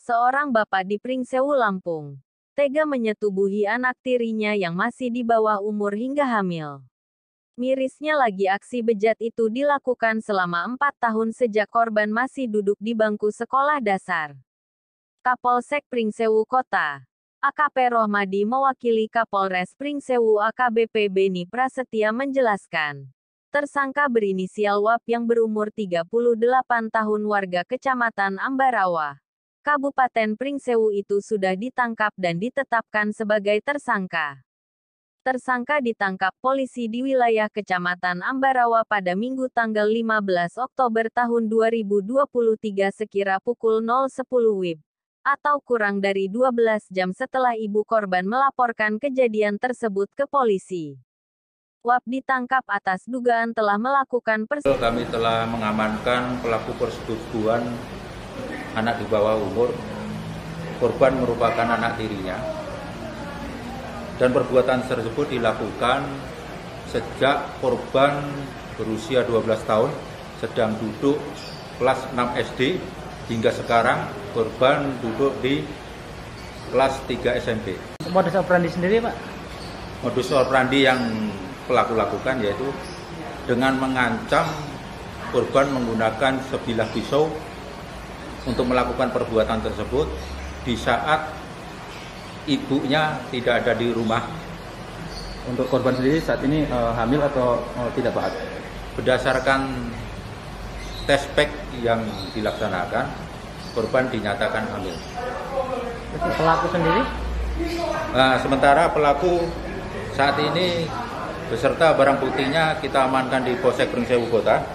Seorang bapak di Pringsewu, Lampung, tega menyetubuhi anak tirinya yang masih di bawah umur hingga hamil. Mirisnya lagi, aksi bejat itu dilakukan selama 4 tahun sejak korban masih duduk di bangku sekolah dasar. Kapolsek Pringsewu Kota, AKP Rohmadi mewakili Kapolres Pringsewu AKBP Beni Prasetya menjelaskan, tersangka berinisial WAP yang berumur 38 tahun warga Kecamatan Ambarawa, Kabupaten Pringsewu itu sudah ditangkap dan ditetapkan sebagai tersangka. Tersangka ditangkap polisi di wilayah Kecamatan Ambarawa pada Minggu tanggal 15 Oktober tahun 2023 sekira pukul 0.10 WIB, atau kurang dari 12 jam setelah ibu korban melaporkan kejadian tersebut ke polisi. WAP ditangkap atas dugaan telah melakukan persetubuhan. Kami telah mengamankan pelaku persetubuhan anak di bawah umur. Korban merupakan anak tirinya. Dan perbuatan tersebut dilakukan sejak korban berusia 12 tahun, sedang duduk kelas 6 SD, hingga sekarang korban duduk di kelas 3 SMP. Modus operandi sendiri, Pak? Modus operandi yang pelaku lakukan yaitu dengan mengancam korban menggunakan sebilah pisau untuk melakukan perbuatan tersebut di saat ibunya tidak ada di rumah. Untuk korban sendiri saat ini hamil atau tidak, Pak? Berdasarkan tes pack yang dilaksanakan, korban dinyatakan hamil. Pelaku sendiri? Nah, sementara pelaku saat ini beserta barang buktinya kita amankan di Polsek Pringsewu Kota,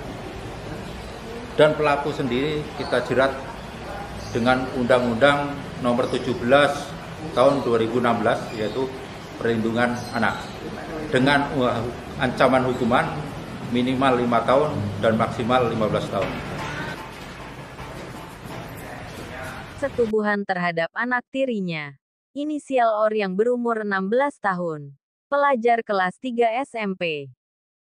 dan pelaku sendiri kita jerat dengan Undang-Undang Nomor 17 Tahun 2016, yaitu perlindungan anak, dengan ancaman hukuman minimal 5 tahun dan maksimal 15 tahun. Persetubuhan terhadap anak tirinya, inisial OR yang berumur 16 tahun, pelajar kelas 3 SMP.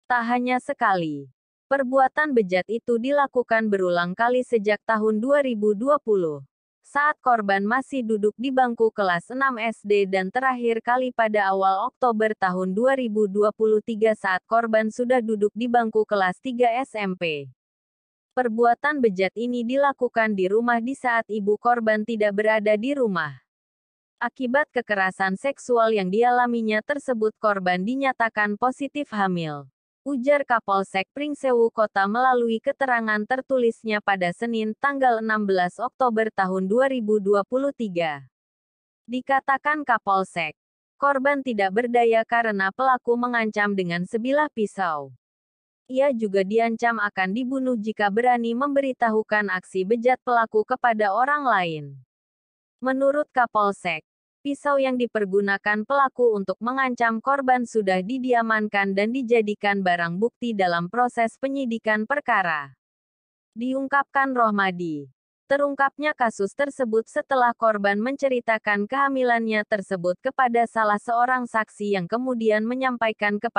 Tak hanya sekali, perbuatan bejat itu dilakukan berulang kali sejak tahun 2020, saat korban masih duduk di bangku kelas 6 SD, dan terakhir kali pada awal Oktober tahun 2023 saat korban sudah duduk di bangku kelas 3 SMP. Perbuatan bejat ini dilakukan di rumah di saat ibu korban tidak berada di rumah. Akibat kekerasan seksual yang dialaminya tersebut, korban dinyatakan positif hamil, ujar Kapolsek Pringsewu Kota melalui keterangan tertulisnya pada Senin tanggal 16 Oktober tahun 2023. Dikatakan Kapolsek, korban tidak berdaya karena pelaku mengancam dengan sebilah pisau. Ia juga diancam akan dibunuh jika berani memberitahukan aksi bejat pelaku kepada orang lain. Menurut Kapolsek, pisau yang dipergunakan pelaku untuk mengancam korban sudah diamankan dan dijadikan barang bukti dalam proses penyidikan perkara. Diungkapkan Rohmadi. Terungkapnya kasus tersebut setelah korban menceritakan kehamilannya tersebut kepada salah seorang saksi yang kemudian menyampaikan kepada